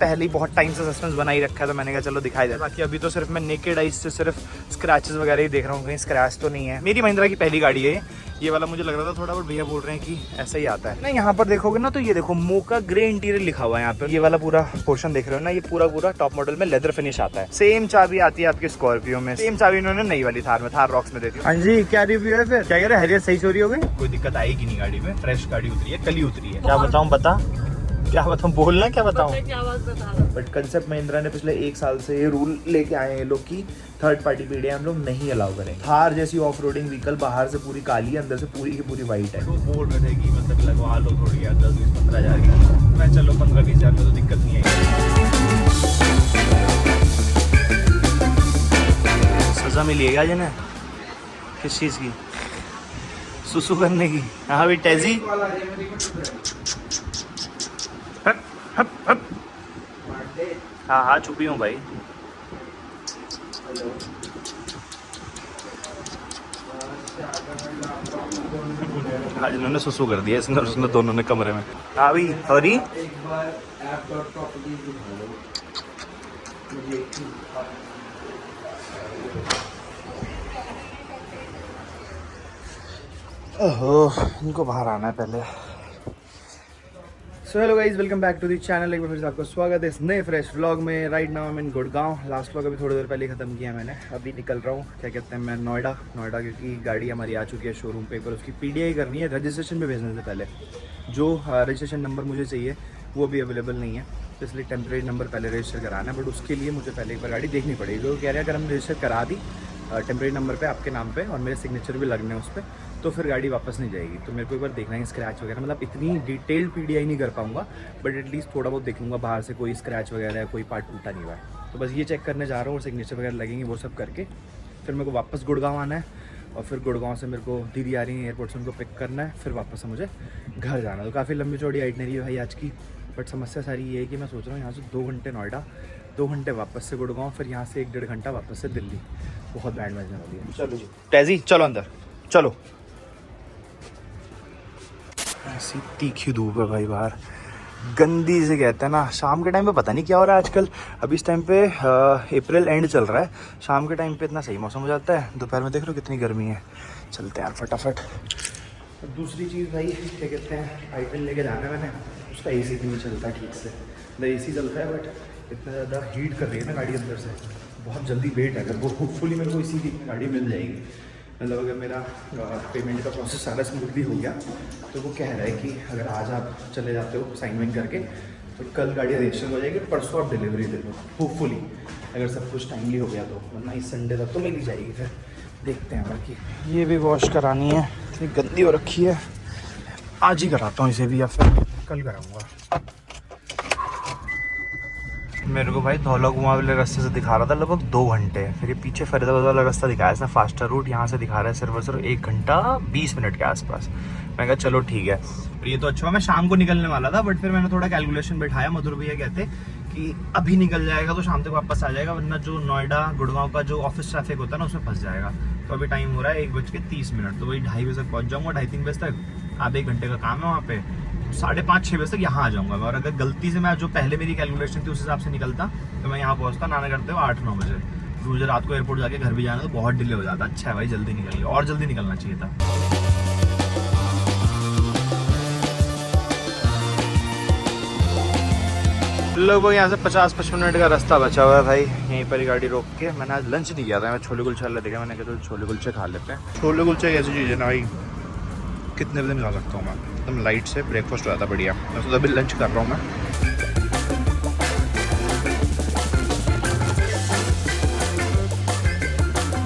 पहले ही बहुत टाइम से सस्पेंस बना ही रखा है, तो मैंने कहा चलो दिखाई दे। बाकी अभी तो सिर्फ मैं नेकेड आइज से सिर्फ स्क्रैचेस वगैरह ही देख रहा हूँ, कहीं स्क्रैच तो नहीं है। मेरी महिंद्रा की पहली गाड़ी है ये वाला, मुझे लग रहा था थोड़ा, बट भैया बोल रहे हैं कि ऐसा ही आता है ना। यहाँ पर देखोगे ना तो ये देखो मोका ग्रे इंटीरियर लिखा हुआ है यहाँ पर। ये वाला पूरा पोर्शन देख रहे हो ना, ये पूरा टॉप मॉडल में लेदर फिनिश आता है। सेम चाबी आती है आपकी स्कॉर्पियो में, सेम चाबी इन्होंने नई वाली थार रॉक्स में दे दी। हाँ जी, क्या रिव्यू है फिर? क्या कह रहे हैं, हैरियर सही चोरी हो गई? कोई दिक्कत आएगी नहीं गाड़ी में, फ्रेश गाड़ी उतरी है, कल ही उतरी है। क्या बताऊँ, क्या बताऊँ, बोलना क्या बताऊँ। बट कंसेप्ट महिंद्रा ने पिछले 1 साल से ये रूल लेके आए हैं लोग की थर्ड पार्टी पीडिया हम लोग नहीं अलाउ करेंगे। थार जैसी ऑफ रोडिंग व्हीकल बाहर से पूरी काली है, अंदर से पूरी की पूरी वाइट है। तो बोल रहे थे कि मतलब लगवा लो थोड़ी 10-20-15 हज़ार की, मैं चलो 15-20 हज़ार में तो दिक्कत नहीं आएगी। सजा मिली है जिन्हें किस चीज़ की? सुसु करने की। हाँ भाई टैजी, हाँ चुपी हूँ भाई। आज इन्होंने सुसु कर दिया इसने, उसने दोनों ने कमरे में। हाँ भाई सॉरी। ओहो, इनको बाहर आना है पहले। So hello guys, welcome back to the channel. एक बार फिर से आपको स्वागत है इस नए फ्रेश व्लॉग में। राइट नाउ मैं इन गुड़गांव। लास्ट व्लॉग अभी थोड़ी देर पहले ख़त्म किया मैंने। अभी निकल रहा हूँ, क्या कहते हैं, मैं नोएडा क्योंकि गाड़ी हमारी आ चुकी है शोरूम पे। पर उसकी पीडीआई करनी है रजिस्ट्रेशन पे भेजने से पहले। जो रजिस्ट्रेशन नंबर मुझे चाहिए वो भी अवेलेबल नहीं है, तो इसलिए टेम्परेरी नंबर पहले रजिस्टर कराना है। बट उसके लिए मुझे पहले एक बार गाड़ी देखनी पड़ेगी। जो कह रहे हैं अगर हम रजिस्टर करा दी टेम्परेरी नंबर पे आपके नाम पे और मेरे सिग्नेचर भी लगने हैं उस पर, तो फिर गाड़ी वापस नहीं जाएगी। तो मेरे को एक बार देखना है स्क्रैच वगैरह, मतलब इतनी डिटेल्ड पीडीआई नहीं कर पाऊंगा, बट एटलीस्ट थोड़ा बहुत देख लूँगा बाहर से कोई स्क्रैच वगैरह है, कोई पार्ट टूटा नहीं हुआ है। तो बस ये चेक करने जा रहा हूँ और सिग्नेचर वगैरह लगेंगे, वो सब करके फिर मेरे को वापस गुड़गांव आना है। और फिर गुड़गांव से मेरे को दीदी आ रही है एयरपोर्ट से, उनको पिक करना है, फिर वापस से मुझे घर जाना। तो काफ़ी लंबी चौड़ी आइटनरी है भाई आज की। बट समस्या सारी ये है कि मैं सोच रहा हूँ यहाँ से 2 घंटे नोएडा, 2 घंटे वापस से गुड़गांव, फिर यहाँ से 1-1.5 घंटा वापस से दिल्ली। बहुत बैंड बजने वाली है। चलो जी टैजी, चलो अंदर चलो। ऐसी तीखी धूप है भाई बाहर, गंदी से कहते हैं ना। शाम के टाइम पे पता नहीं क्या हो रहा है आजकल। अभी इस टाइम पे अप्रैल एंड चल रहा है, शाम के टाइम पे इतना सही मौसम हो जाता है। दोपहर में देख लो कितनी गर्मी है। चलते हैं यार फटाफट। दूसरी चीज़ भाई, क्या कहते हैं, आईटेल लेके जाना है मैंने। उसका एसी भी नहीं चलता ठीक से। मतलब एसी चलता है बट इतना ज़्यादा हीट कर रही है ना गाड़ी अंदर से, बहुत जल्दी वेट है। अगर वो होपफुली मेरे को इसी की गाड़ी मिल जाएगी, मतलब अगर मेरा पेमेंट का प्रोसेस सारा स्मूथली हो गया, तो वो कह रहा है कि अगर आज आप चले जाते हो साइन वाइन करके, तो कल गाड़ी रजिस्टर हो जाएगी, परसों आप डिलीवरी दे दो होपफुली, अगर सब कुछ टाइमली हो गया तो। वरना इस संडे तक तो मिल ही जाएगी। फिर देखते हैं। बाकी ये भी वॉश करानी है, इतनी गंदी हो रखी है। आज ही कराता हूँ इसे भी, या फिर कल कराऊँगा। मेरे को भाई धौला कुआं वाले रास्ते से दिखा रहा था लगभग 2 घंटे, फिर ये पीछे फरीदाबाद वाला रास्ता दिखाया इसने फास्टर रूट, यहाँ से दिखा रहा है सिर्फ और सिर्फ 1 घंटा 20 मिनट के आसपास। मैं कहा चलो ठीक है। और ये तो अच्छा, मैं शाम को निकलने वाला था, बट फिर मैंने थोड़ा कैलकुलेशन बैठाया। मधुर भैया कहते कि अभी निकल जाएगा तो शाम तक वापस आ जाएगा, वरना जो नोएडा गुड़गांव का जो ऑफिस ट्रैफिक होता है ना उसमें फंस जाएगा। तो अभी टाइम हो रहा है 1:30, तो वही 2:30 बजे तक पहुँच जाऊँगा, 2:30-3 बजे तक। आधे 1 घंटे का काम है वहाँ पे, 5:30-6 बजे तक यहाँ आ जाऊँगा मैं। और अगर गलती से मैं जो पहले मेरी कैलकुलेशन थी उस हिसाब से निकलता तो मैं यहाँ पहुँचता नाना करते हुए 8-9 बजे। फिर मुझे रात को एयरपोर्ट जाके घर भी जाना तो बहुत डिले हो जाता। अच्छा है भाई जल्दी निकलिए, और जल्दी निकलना चाहिए था। लोगों यहाँ से 50-55 मिनट का रास्ता बचा हुआ है भाई। यहीं पर ही गाड़ी रोक के, मैंने आज लंच नहीं किया था, मैं छोले कुलचे वाला देखा, मैंने कहा तो छोले कुलचे खा लेते हैं। छोले कुलचे कैसी चीज़ है ना भाई, कितने दिन खा सकता हूँ मैं, एकदम लाइट से ब्रेकफास्ट हो जाता बढ़िया। मैं तो अभी लंच कर रहा हूँ मैं।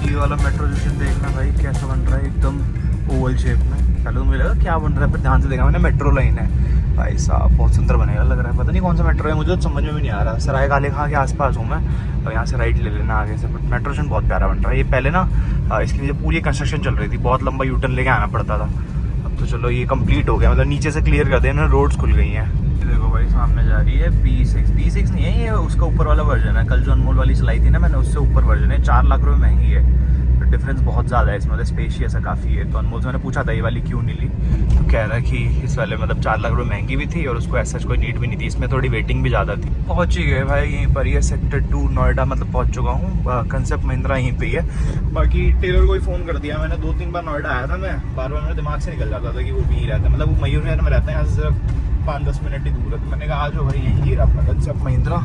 ये वाला मेट्रो स्टेशन देखना भाई कैसा बन रहा है, एकदम ओवल शेप में। पहले तो मुझे लगा क्या बन रहा है, फिर ध्यान से देखा मैंने, मेट्रो लाइन है भाई साहब, बहुत सुंदर बनेगा लग रहा है। पता नहीं कौन सा मेट्रो है, मुझे तो समझ में भी नहीं आ रहा। सराय काले खां के आसपास हूँ मैं, और यहाँ से राइट ले लेना आगे से। बट मेट्रो स्टेशन बहुत प्यारा बन रहा है। ये पहले ना इसके नीचे पूरी कंस्ट्रक्शन चल रही थी, बहुत लंबा यूटर्न लेके आना पड़ता था। अब तो चलो ये कंप्लीट हो गया, मतलब नीचे से क्लियर कर दिया, रोड्स खुल गई हैं। देखो भाई सामने जा रही है B6 नहीं है ये, उसका ऊपर वाला वर्जन है। कल जो अनमोल वाली चलाई थी ना मैंने, उससे ऊपर वर्जन है। 4 लाख रुपये महंगी है, डिफरेंस बहुत ज़्यादा है इसमें, मतलब स्पेशियस है काफ़ी है। तो अनमोल से मैंने पूछा था ये वाली क्यों नहीं ली, तो कह रहा है कि इस वाले मतलब 4 लाख रुपये महंगी भी थी और उसको ऐसा कोई नीड भी नहीं थी, इसमें थोड़ी वेटिंग भी ज़्यादा थी। पहुँच ही गए भाई यहीं पर, ये सेक्टर 2 नोएडा मतलब पहुँच चुका हूँ। कंसेप्ट महिंद्रा यहीं पे ही है। बाकी टेलर को ही फ़ोन कर दिया मैंने, 2-3 बार नोएडा आया था मैं, बार बार मेरे दिमाग से निकल जाता था कि वो भी ही रहता है, मतलब वो मयूर शहर में रहता है, यहाँ से सिर्फ 5-10 मिनट ही दूर है। तो मैंने कहा आज भाई यहीं गिरा अपना कंसेप्ट महिंद्रा,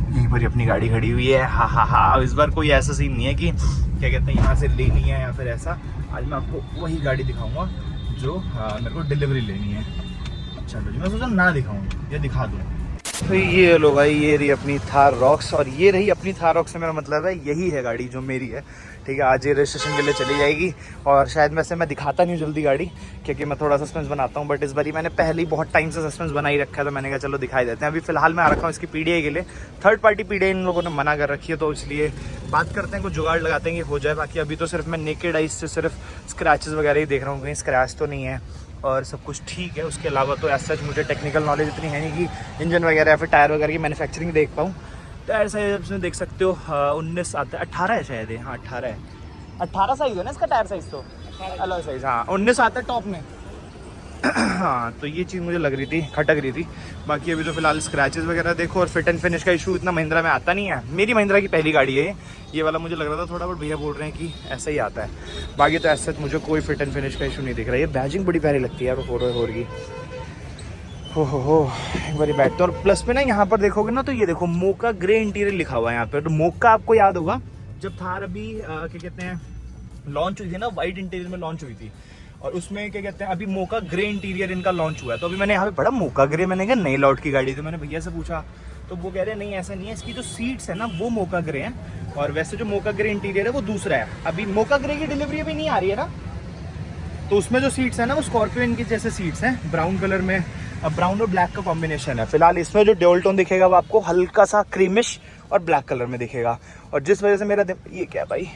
यहीं पर ही अपनी गाड़ी खड़ी हुई है। हाँ हाँ हाँ, इस बार कोई ऐसा सीन नहीं है कि क्या कहते हैं यहाँ से लेनी है या फिर ऐसा। आज मैं आपको वही गाड़ी दिखाऊंगा जो मेरे को डिलीवरी लेनी है। चलो जी, मैं सोचा ना दिखाऊँ या दिखा दूँ। तो ये लो भाई, ये रही अपनी थार रॉक्स, और ये रही अपनी थार रॉक्स से मेरा मतलब है यही है गाड़ी जो मेरी है, ठीक है। आज ये रजिस्ट्रेशन के लिए चली जाएगी और शायद वैसे मैं दिखाता नहीं जल्दी गाड़ी, क्योंकि मैं थोड़ा सस्पेंस बनाता हूँ, बट इस बारी मैंने पहले ही बहुत टाइम से सस्पेंस बना ही रखा है, तो मैंने कहा चलो दिखाई देते हैं। अभी फिलहाल मैं आ रखा हूँ इसकी पीडीआई के लिए, थर्ड पार्टी पीडीआई इन लोगों ने मना कर रखी है, तो इसलिए बात करते हैं, कुछ जुगाड़ लगाते हैं कि हो जाए। बाकी अभी तो सिर्फ मैं नेकेड आइज से सिर्फ स्क्रैचेस वगैरह ही देख रहा हूँ, कहीं स्क्रैच तो नहीं है और सब कुछ ठीक है। उसके अलावा तो ऐसा मुझे टेक्निकल नॉलेज इतनी है नहीं कि इंजन वगैरह या फिर टायर वगैरह की मैन्युफैक्चरिंग देख पाऊँ। टायर साइज में देख सकते हो 19 आता है, 18 है शायद, हाँ 18 है, 18 साइज है ना इसका टायर साइज, तो अलग साइज, हाँ 19 आता है टॉप में। हाँ तो ये चीज़ मुझे लग रही थी, खटक रही थी। बाकी अभी तो फिलहाल स्क्रैचेस वगैरह देखो, और फिट एंड फिनिश का इशू इतना महिंद्रा में आता नहीं है। मेरी महिंद्रा की पहली गाड़ी है ये वाला, मुझे लग रहा था थोड़ा, बट भैया बोल रहे हैं कि ऐसा ही आता है। बाकी तो ऐसा मुझे कोई फिट एंड फिनिश का इशू नहीं दिख रहा है। ये बैजिंग बड़ी प्यारी लगती है यार 4x4 की, हो एक बार बैठते हैं। और प्लस में ना यहाँ पर देखोगे ना, तो ये देखो मोका ग्रे इंटीरियर लिखा हुआ है यहाँ पर। तो मोका आपको याद होगा जब थार अभी क्या कहते हैं लॉन्च हुई थी ना, वाइट इंटीरियर में लॉन्च हुई थी, और उसमें क्या कहते हैं अभी मोका ग्रे इंटीरियर इनका लॉन्च हुआ है। तो अभी मैंने यहाँ पे पढ़ा मोका ग्रे, मैंने कहा नई लॉट की गाड़ी, तो मैंने भैया से पूछा तो वो कह रहे हैं नहीं ऐसा नहीं है, इसकी जो सीट्स है ना वो मोका ग्रे हैं, और वैसे जो मोका ग्रे इंटीरियर है वो दूसरा है। अभी मोका ग्रे की डिलीवरी अभी नहीं आ रही है ना, तो उसमें जो सीट्स है ना वो स्कॉर्पियन की जैसे सीट्स हैं, ब्राउन कलर में, ब्राउन और ब्लैक का कॉम्बिनेशन है। फिलहाल इसमें जो ड्यूल टोन दिखेगा वो आपको हल्का सा क्रीमिश और ब्लैक कलर में दिखेगा। और जिस वजह से मेरा ये क्या भाई,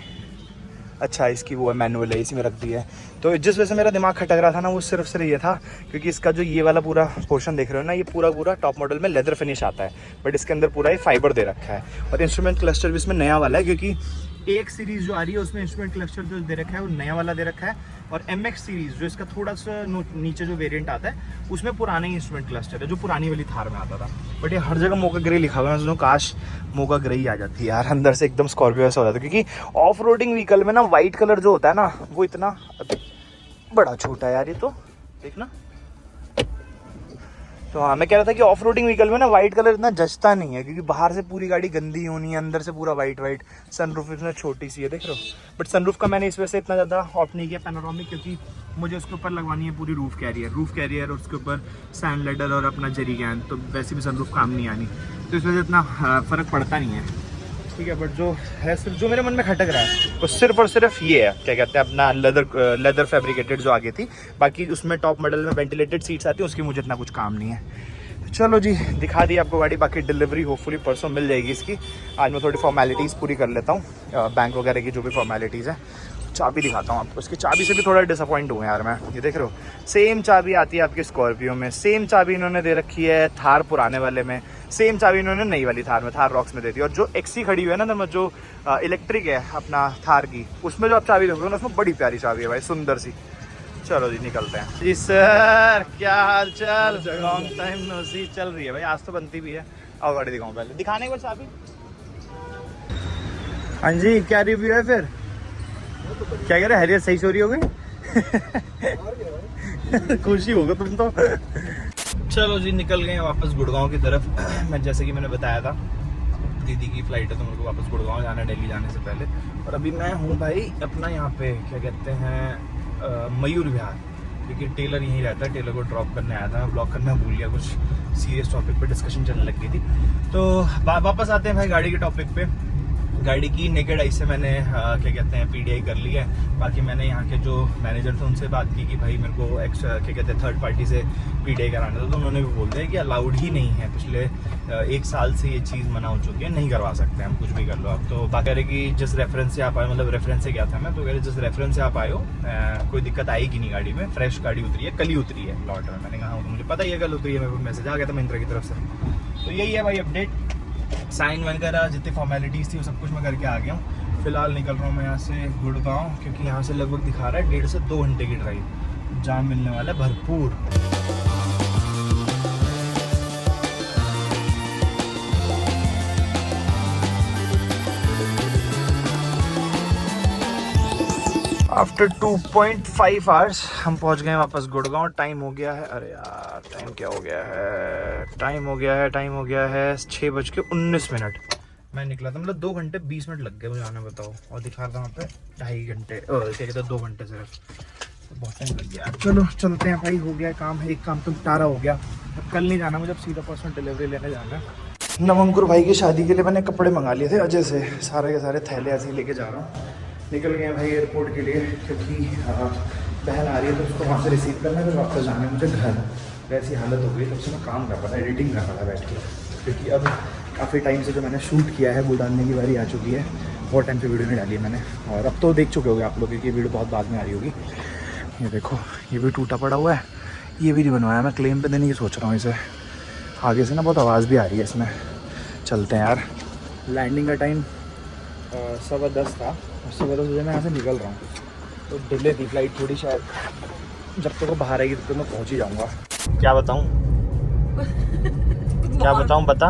अच्छा इसकी वो है मैनुअल है, इसी में रख दी है। तो जिस वजह से मेरा दिमाग खटक रहा था ना, वो सिर्फ ये था क्योंकि इसका जो ये वाला पूरा पोर्शन देख रहे हो ना, ये पूरा टॉप मॉडल में लेदर फिनिश आता है, बट इसके अंदर पूरा ये फाइबर दे रखा है। और इंस्ट्रूमेंट क्लस्टर भी इसमें नया वाला है, क्योंकि एक सीरीज जो आ रही है उसमें इंस्ट्रूमेंट क्लस्टर जो दे रखा है वो नया वाला दे रखा है, और MX सीरीज जो इसका थोड़ा सा नीचे जो वेरिएंट आता है उसमें पुराना ही इंस्ट्रूमेंट क्लस्टर है जो पुरानी वाली थार में आता था। बट ये हर जगह मोका ग्रे लिखा हुआ है, मैं सोचूं काश मोका ग्रे ही आ जाती है यार, अंदर से एकदम स्कॉर्पियो ऐसा हो जाता है। क्योंकि ऑफ रोडिंग व्हीकल में ना वाइट कलर जो होता है ना वो इतना बड़ा छोटा है यार, ये तो देखना। तो हाँ मैं कह रहा था कि ऑफ रोडिंग व्हीकल में ना वाइट कलर इतना जचता नहीं है, क्योंकि बाहर से पूरी गाड़ी गंदी होनी है, अंदर से पूरा वाइट। सनरूफ इसमें छोटी सी है, देख रहे हो। बट सनरूफ का मैंने इस वजह से इतना ज़्यादा ऑप्ट नहीं किया पैनोरामिक, क्योंकि मुझे उसके ऊपर लगवानी है पूरी रूफ कैरियर और उसके ऊपर सैंड लेडर और अपना जेरी कैन, तो वैसे भी सनरूफ काम नहीं आनी, तो इस वजह से इतना फ़र्क पड़ता नहीं है, ठीक है। बट जो है सिर्फ जो मेरे मन में खटक रहा है वो सिर्फ और सिर्फ ये है, क्या कहते हैं अपना लेदर फैब्रिकेटेड जो आगे थी। बाकी उसमें टॉप मॉडल में वेंटिलेटेड सीट्स आती है, उसकी मुझे इतना कुछ काम नहीं है। तो चलो जी, दिखा दी आपको गाड़ी। बाकी डिलीवरी होपफुली परसों मिल जाएगी इसकी। आज मैं थोड़ी फॉर्मेलिटीज़ पूरी कर लेता हूँ, बैंक वगैरह की जो भी फॉर्मेलिटीज़ है। चाबी दिखाता हूँ आपको, इसकी चाबी से भी थोड़ा डिसअपॉइंट हुआ यार मैं। ये देख रहे हो, सेम चाबी आती है आपकी स्कॉर्पियो में, सेम चाबी इन्होंने दे रखी है थार पुराने वाले में, सेम चाबी इन्होंने नई वाली थार में, थार रॉक्स में दे दी। और जो XC खड़ी हुई है ना, जो इलेक्ट्रिक है अपना थार की, उसमें जो आप चाबी देखोगे ना, उसमें बड़ी प्यारी चाबी है भाई, सुंदर सी। चलो जी निकलते हैं जी। सर क्या हाल चाल, लॉन्ग टाइम नो सी। चल रही है भाई, आज तो बनती भी है। आओ गाड़ी दिखाऊँ पहले, दिखाने के बाद चाबी। हाँ जी, क्या रिव्यू है फिर, क्या कह रहे, हैरियत सही चोरी हो गई? खुशी होगा तुम तो। चलो जी निकल गए वापस गुड़गांव की तरफ। मैं जैसे कि मैंने बताया था दीदी की फ्लाइट है, तो मेरे को वापस गुड़गांव जाना है दिल्ली जाने से पहले। और अभी मैं हूँ भाई अपना यहाँ पे क्या कहते हैं मयूर विहार, क्योंकि टेलर यहीं रहता है। टेलर को ड्रॉप करने आया था, मैं ब्लॉक करना भूल गया, कुछ सीरियस टॉपिक पे डिस्कशन चलने लग गई थी। तो वापस आते हैं भाई गाड़ी के टॉपिक पे। गाड़ी की नेकेड आई से मैंने क्या कहते हैं PDI कर ली है। बाकी मैंने यहाँ के जो मैनेजर थे उनसे बात की कि भाई मेरे को क्या कहते हैं थर्ड पार्टी से PDI कराना था, तो उन्होंने भी बोल दिया कि अलाउड ही नहीं है, पिछले 1 साल से ये चीज़ मना हो चुकी है, नहीं करवा सकते हम, कुछ भी कर लो आप। तो बात कह रहे कि जिस रेफरेंस से आप आए, मतलब रेफरेंस से क्या था मैं, तो कह रहे जिस रेफरेंस से आप आए हो कोई दिक्कत आएगी नहीं गाड़ी में, फ्रेश गाड़ी उतरी है, कल ही उतरी है लॉट में। मैंने कहा तो मुझे पता ही है कल उतरी है, मेरे को मैसेज आ गया था महिंद्रा की तरफ से। तो यही है भाई अपडेट, साइन वगैरह जितनी फॉर्मेलिटीज़ थी वो सब कुछ मैं करके आ गया हूँ। फिलहाल निकल रहा हूँ मैं यहाँ से गुड़गांव, क्योंकि यहाँ से लगभग दिखा रहा है 1.5 से 2 घंटे की ड्राइव। जाम मिलने वाला है भरपूर। आफ्टर 2.5 आवर्स हम पहुँच गए वापस गुड़गांव। टाइम हो गया है, अरे यार टाइम क्या हो गया है, टाइम हो गया है 6:19। मैं निकला था, मतलब 2 घंटे 20 मिनट लग गए मुझे आने, बताओ। और दिखा रहा था वहाँ पे 2.5 घंटे, क्या कहते हैं 2 घंटे सिर्फ, तो बहुत टाइम लग गया। चलो चलते हैं भाई, हो गया काम। एक काम तो टारा हो गया, अब कल नहीं जाना मुझे, अब सीधा पर्सनल डिलीवरी लेने जाना है। नवंकुर भाई की शादी के लिए मैंने कपड़े मंगा लिए थे अजय से, सारे के सारे थैले ऐसे ही लेके जा रहा हूँ। निकल गए भाई एयरपोर्ट के लिए, क्योंकि बहन आ रही है तो उसको वहाँ से रिसीव करना है, फिर वापस जाना है मुझे घर। वैसी हालत हो गई, तब से मैं काम कर रहा था, एडिटिंग कर रहा था बैठ के, क्योंकि अब काफ़ी टाइम से जो मैंने शूट किया है वो डालने की बारी आ चुकी है। बहुत टाइम से वीडियो नहीं डाली है मैंने, और अब तो देख चुके होगे आप लोग, क्योंकि वीडियो बहुत बाद में आ रही होगी। ये देखो, ये भी टूटा पड़ा हुआ है, ये भी नहीं बनवाया, मैं क्लेम पे देने की सोच रहा हूँ इसे। आगे से ना बहुत आवाज़ भी आ रही है इसमें। चलते हैं यार। लैंडिंग का टाइम 10:15 था, 10:15 बजे मैं यहाँ से निकल रहा हूँ, तो डिले थी फ्लाइट थोड़ी, शायद जब तक वो बाहर आएगी तब तक मैं पहुँच ही जाऊँगा। क्या बताऊँ क्या बताऊँ, बता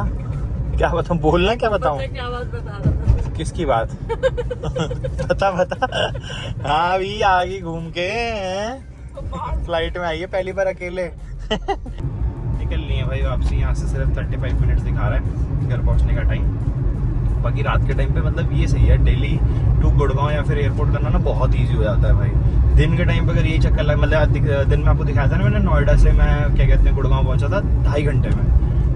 क्या बताऊँ, बोलना क्या बताऊँ, क्या बात बता रहा था? किसकी बात बता हाँ अभी आ गई घूम के, फ्लाइट में आई है पहली बार अकेले निकल लिए भाई वापसी। यहाँ से सिर्फ 35 मिनट्स दिखा रहा है घर पहुँचने का टाइम। बाकी रात के टाइम पे मतलब ये सही है, दिल्ली टू गुड़गांव या फिर एयरपोर्ट करना ना बहुत ईजी हो जाता है भाई। दिन के टाइम पे अगर ये चक्कर लग, मतलब दिन में आपको दिखाया था ना मैंने, नोएडा से मैं क्या कहते हैं गुड़गांव पहुंचा था 2.5 घंटे में,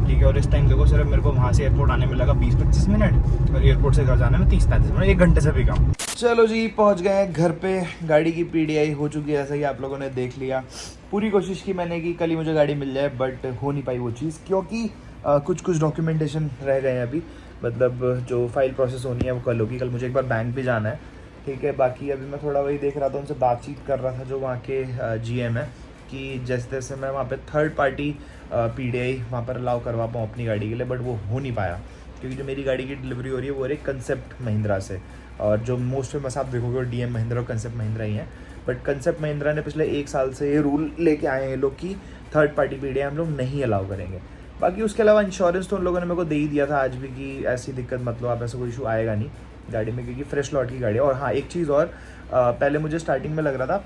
ठीक है। और इस टाइम देखो सिर्फ मेरे को वहाँ से एयरपोर्ट आने में लगा 20-25 मिनट, और एयरपोर्ट से घर जाने में 30-35 मिनट, 1 घंटे से भी कम। चलो जी पहुँच गए घर पे। गाड़ी की PDI हो चुकी है, जैसा कि आप लोगों ने देख लिया। पूरी कोशिश की मैंने कि कल ही मुझे गाड़ी मिल जाए, बट हो नहीं पाई वो चीज़, क्योंकि कुछ डॉक्यूमेंटेशन रह गए हैं अभी। मतलब जो फाइल प्रोसेस होनी है वो कल होगी। कल मुझे एक बार बैंक भी जाना है, ठीक है। बाकी अभी मैं थोड़ा वही देख रहा था, उनसे बातचीत कर रहा था जो वहाँ के GM है, कि जैसे तैसे मैं वहाँ पे थर्ड पार्टी PDI वहाँ पर अलाउ करवा पाऊँ अपनी गाड़ी के लिए, बट वो हो नहीं पाया, क्योंकि जो मेरी गाड़ी की डिलीवरी हो रही है वो एक कंसेप्ट महिंद्रा से, और जो मोस्ट फेमस आप देखोगे वो DM महिंद्रा और कंसेप्ट महिंद्रा ही है। बट कंसेप्ट महिंद्रा ने पिछले 1 साल से ये रूल लेके आए हैं लोग कि थर्ड पार्टी PDI हम लोग नहीं अलाउ करेंगे। बाकी उसके अलावा इंश्योरेंस तो उन लोगों ने मेरे को दे ही दिया था आज भी, कि ऐसी दिक्कत मत लो आप, ऐसा कोई इशू आएगा नहीं गाड़ी में, क्योंकि फ्रेश लॉट की गाड़ी है। और हाँ एक चीज़ और, पहले मुझे स्टार्टिंग में लग रहा था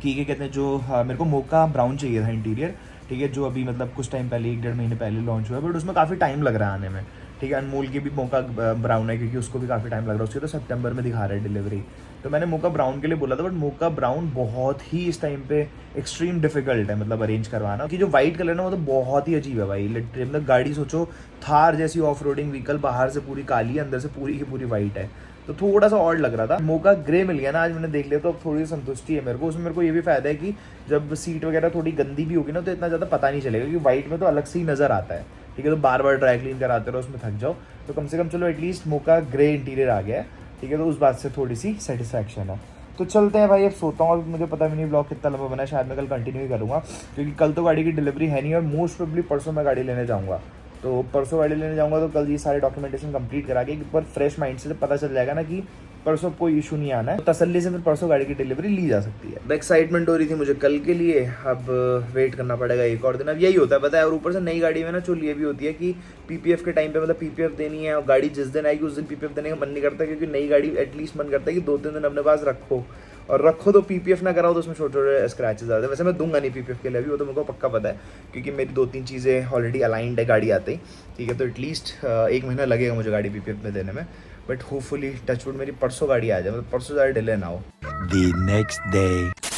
कि क्या कहते हैं जो मेरे को मोका ब्राउन चाहिए था इंटीरियर, ठीक है, जो अभी मतलब कुछ टाइम पहले 1-1.5 महीने पहले लॉन्च हुआ है, बट उसमें काफ़ी टाइम लग रहा है आने में, ठीक है। अनमोल की भी मोका ब्राउन है, क्योंकि उसको भी काफ़ी टाइम लग रहा है, उसकी तो सितंबर में दिखा रहा है डिलीवरी। तो मैंने मोका ब्राउन के लिए बोला था, बट मोका ब्राउन बहुत ही इस टाइम पे एक्सट्रीम डिफिकल्ट है मतलब अरेंज करवाना, कि जो वाइट कलर ना वो तो बहुत ही अजीब है भाई। लिटरली मतलब गाड़ी सोचो थार जैसी ऑफ रोडिंग व्हीकल, बाहर से पूरी काली है, अंदर से पूरी की पूरी वाइट है, तो थोड़ा सा ऑड लग रहा था। मोका ग्रे मिल गया ना आज मैंने देख लिया, तो अब थोड़ी संतुष्टि है मेरे को। उसमें मेरे को ये भी फायदा है कि जब सीट वगैरह थोड़ी गंदी भी होगी ना तो इतना ज़्यादा पता नहीं चलेगा, क्योंकि वाइट में तो अलग से ही नज़र आता है, ठीक है। तो बार बार ड्राई क्लीन कराते रहो, उसमें थक जाओ, तो कम से कम चलो एटलीस्ट मोका ग्रे इंटीरियर आ गया है, ठीक है। तो उस बात से थोड़ी सी सेटिस्फैक्शन है। तो चलते हैं भाई, अब सोता हूँ। मुझे पता भी नहीं ब्लॉग कितना लंबा बना है, शायद मैं कल कंटिन्यू ही करूँगा, क्योंकि कल तो गाड़ी की डिलीवरी है नहीं, और मोस्ट प्रोबेबली परसों मैं गाड़ी लेने जाऊँगा। तो परसों गाड़ी लेने जाऊँगा तो कल ये सारे डॉक्यूमेंटेशन कंप्लीट करा के एक बार फ्रेश माइंड से पता चल जाएगा ना कि परसों कोई इशू नहीं आना है, तो तसल्ली से फिर परसों गाड़ी की डिलीवरी ली जा सकती है। एक्साइटमेंट हो रही थी मुझे कल के लिए, अब वेट करना पड़ेगा एक और दिन। अब यही होता है पता है, और ऊपर से नई गाड़ी में ना चुल ये भी होती है कि PPF के टाइम पे मतलब PPF देनी है, और गाड़ी जिस दिन आएगी उस दिन PPF देने का मन नहीं करता, क्योंकि नई गाड़ी एटलीस्ट मन करता है कि 2-3 दिन अपने पास रखो, और रखो तो PPF ना कराओ तो उसमें छोटे छोटे स्क्रैचेस आते हैं। वैसे मैं दूंगा नहीं PPF के लिए अभी, वो तो मेरे को पक्का पता है, क्योंकि मेरी 2-3 चीज़ें ऑलरेडी अलाइंड है गाड़ी आते ही, ठीक है। तो एटलीस्ट 1 महीना लगेगा मुझे गाड़ी PPF में देने में, बट होपफुली टचवुड मेरी परसों गाड़ी आ जाए, मतलब परसों ज़्यादा डिले ना हो। The next day.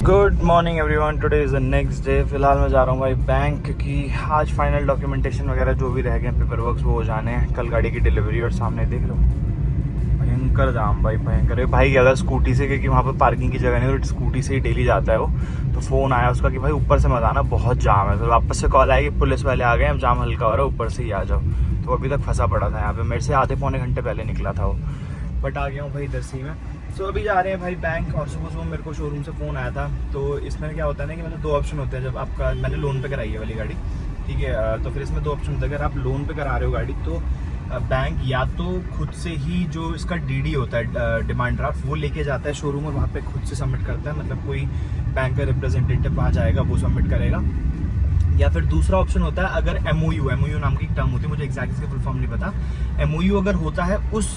Good morning everyone, today is the next day. फिलहाल मैं जा रहा हूँ भाई बैंक, क्योंकि आज फाइनल डॉक्यूमेंटेशन वगैरह जो भी रह गए पेपर वर्क वो हो जाने हैं। कल गाड़ी की डिलीवरी, और सामने देख रहे हो भयंकर जाम भाई, भयंकर। भाई गया था स्कूटी से, क्योंकि वहाँ पर पार्किंग की जगह नहीं, तो स्कूटी से ही डेली जाता है वो। तो फ़ोन आया उसका कि भाई ऊपर से मत आना, बहुत जाम है। तो वापस से कॉल आई कि पुलिस वाले आ गए, अब जाम हल्का हो रहा है, ऊपर से ही आ जाओ। तो अभी तक फंसा पड़ा था यहाँ पे, मेरे से आधे-पौने घंटे पहले निकला था वो, बट आ गया हूँ भाई दरसी में। सो अभी जा रहे हैं भाई बैंक। और सुबह मेरे को शोरूम से फ़ोन आया था, तो इसमें क्या होता है ना कि मतलब 2 ऑप्शन होते हैं। जब आपका मैंने लोन पे कराई है वाली गाड़ी, ठीक है, तो फिर इसमें 2 ऑप्शन होते हैं। अगर आप लोन पे करा रहे हो गाड़ी, तो बैंक या तो खुद से ही जो इसका डीडी होता है डिमांड ड्राफ्ट वो लेके जाता है शोरूम और वहाँ पे खुद से सबमिट करता है, मतलब कोई बैंक का रिप्रेजेंटेटिव वहाँ जाएगा वो सबमिट करेगा। या फिर दूसरा ऑप्शन होता है अगर एमओयू नाम की टर्म होती है, मुझे एग्जैक्ट इसका फुल फॉर्म नहीं पता, एमओयू अगर होता है उस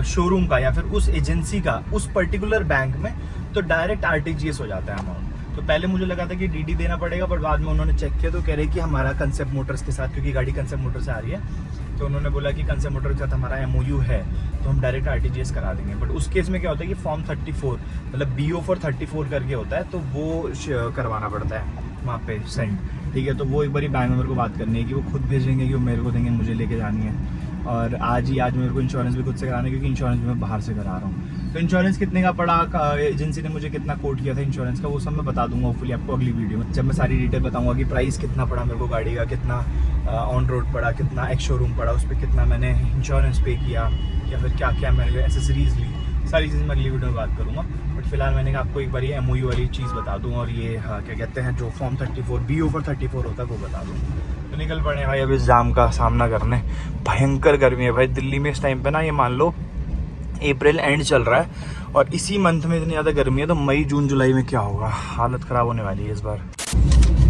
शोरूम का या फिर उस एजेंसी का उस पर्टिकुलर बैंक में, तो डायरेक्ट आरटीजीएस हो जाता है अमाउंट। तो पहले मुझे लगा था कि डीडी देना पड़ेगा, बट बाद में उन्होंने चेक किया तो कह रहे कि हमारा कंसेप्ट मोटर्स के साथ, क्योंकि गाड़ी कंसेप्ट मोटर से आ रही है, तो उन्होंने बोला कि कंसेप्ट मोटर के साथ हमारा एमओयू है तो हम डायरेक्ट आरटीजीएस करा देंगे। बट उस केस में क्या होता है कि फॉर्म 34 मतलब BO for 34 करके होता है, तो वो करवाना पड़ता है वहाँ पे सेंड, ठीक है। तो वो एक बारी बैंक मेरे को बात करनी है कि वो खुद भेजेंगे कि वो मेरे को देंगे, मुझे लेके जानी है। और आज मेरे को इंश्योरेंस भी खुद से कराना है, क्योंकि इंश्योरेंस भी मैं बाहर से करा रहा हूँ। तो इंश्योरेंस कितने का पड़ा, एजेंसी ने मुझे कितना कोट किया था इंश्योरेंस का, वो सब मैं बता दूंगा होपफुली आपको अगली वीडियो में, जब मैं सारी डिटेल बताऊंगा कि प्राइस कितना पड़ा मेरे को गाड़ी का, कितना ऑन रोड पड़ा, कितना एक्स शोरूम पड़ा, उस पर कितना मैंने इंश्योरेंस पे किया, या फिर क्या क्या मैंने एसेसरीज ली, सारी चीज़ें मैं अगली वीडियो में बात करूँगा। बट फिलहाल मैंने आपको एक बार ये एमओयू वाली चीज़ बता दूँ, और ये क्या कहते हैं जो फॉर्म 34 BO for 34 होता है वो बता दूँ। तो निकल पड़े भाई अब इस जाम का सामना करने। भयंकर गर्मी है भाई दिल्ली में इस टाइम पे ना, ये मान लो अप्रैल एंड चल रहा है और इसी मंथ में इतनी ज़्यादा गर्मी है, तो मई जून जुलाई में क्या होगा, हालत ख़राब होने वाली है इस बार।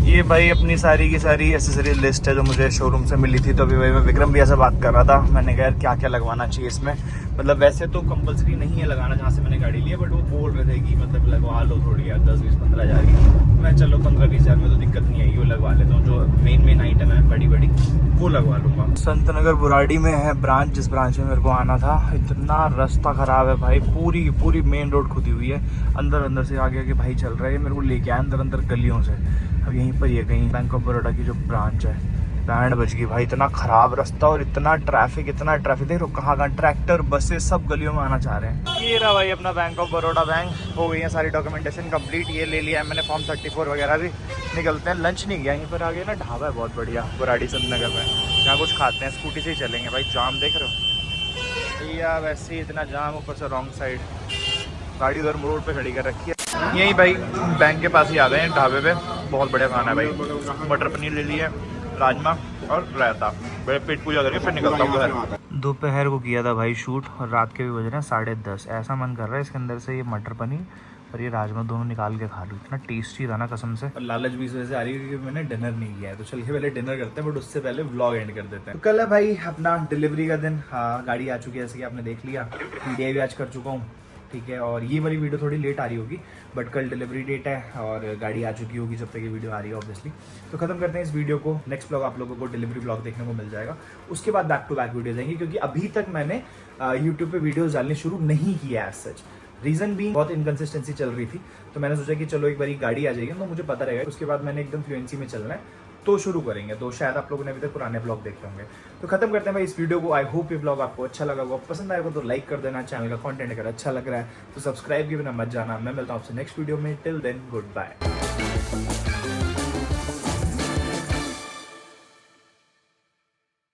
ये भाई अपनी सारी की सारी एसेसरी लिस्ट है जो मुझे शोरूम से मिली थी। तो अभी भाई मैं विक्रम भैया से बात कर रहा था, मैंने कहा यार क्या क्या लगवाना चाहिए इसमें, मतलब वैसे तो कंपलसरी नहीं है लगाना जहाँ से मैंने गाड़ी ली है, बट वो बोल रहे थे कि मतलब लगवा लो थोड़ी यार 10-20-15 हज़ार की। मैं चलो 15-20 हज़ार में तो दिक्कत नहीं आएगी, वो लगवा लेता हूँ। जो मेन आइटम है बड़ी वो लगवा लूँगा। संत नगर बुराड़ी में है ब्रांच, जिस ब्रांच में मेरे को आना था। इतना रास्ता ख़राब है भाई, पूरी मेन रोड खुदी हुई है, अंदर से आगे भाई चल रहा है, मेरे को लेके आया अंदर गलियों से। अब यहीं पर ये कहीं बैंक ऑफ बड़ौदा की जो ब्रांच है, बैंड बज गई भाई। इतना ख़राब रास्ता और इतना ट्रैफिक देखो कहाँ ट्रैक्टर बसेस सब गलियों में आना चाह रहे हैं। ये रहा भाई अपना बैंक ऑफ बड़ौदा बैंक, हो गई है सारी डॉक्यूमेंटेशन कंप्लीट, ये ले लिया है मैंने फॉर्म 34 वगैरह भी। निकलते हैं, लंच नहीं गया, यहीं पर आगे ना ढाबा है बहुत बढ़िया बुराड़ी संत नगर में, यहाँ कुछ खाते हैं, स्कूटी से ही चलेंगे भाई। जाम देख रहे हो भैया, वैसे ही इतना जाम, ऊपर से रॉन्ग साइड गाड़ी उधर रोड पे खड़ी कर रखी है। यही भाई बैंक के पास ही आ गए हैं ढाबे पे, बहुत बढ़िया खाना है भाई। मटर पनीर ले लिए, राजमा और रायता, बड़े पेट पूजा करके फिर निकलता हूँ घर। दोपहर को किया था भाई शूट और रात के भी बज रहे हैं 10:30। ऐसा मन कर रहा है इसके अंदर से ये मटर पनीर और ये राजमा दोनों निकाल के खा लूँ, इतना टेस्टी था ना कसम से। और लालच भी इस वजह से आ रही है क्योंकि मैंने डिनर नहीं किया है, तो चल के पहले डिनर करते हैं, बट उससे पहले व्लॉग एंड कर देते हैं। तो कल है भाई अपना डिलीवरी का दिन। हाँ गाड़ी आ चुकी है जैसे कि आपने देख लिया, PDI भी आज कर चुका हूँ, ठीक है। और ये वाली वीडियो थोड़ी लेट आ रही होगी, बट कल डिलीवरी डेट है और गाड़ी आ चुकी होगी जब तक ये वीडियो आ रही है ऑब्वियसली। तो खत्म करते हैं इस वीडियो को, नेक्स्ट ब्लॉग आप लोगों को डिलीवरी ब्लॉग देखने को मिल जाएगा। उसके बाद बैक टू बैक वीडियोज आएंगी, क्योंकि अभी तक मैंने यूट्यूब पे वीडियोज डालने शुरू नहीं किया एज सच। रीजन भी बहुत इनकंसिस्टेंसी चल रही थी, तो मैंने सोचा कि चलो एक बार गाड़ी आ जाएगी तो मुझे पता रहेगा, उसके बाद मैंने एकदम फ्लुएंसी में चलना है तो शुरू करेंगे। तो शायद आप लोगों ने अभी तक पुराने ब्लॉग देखे होंगे। तो खत्म करते हैं भाई इस वीडियो को। आई होप ये ब्लॉग आपको अच्छा लगा होगा, पसंद आएगा तो लाइक कर देना, चैनल का कंटेंट अगर अच्छा लग रहा है तो सब्सक्राइब भी बिना मत जाना। मैं मिलता हूँ आपसे नेक्स्ट वीडियो में, टिल देन गुड बाय।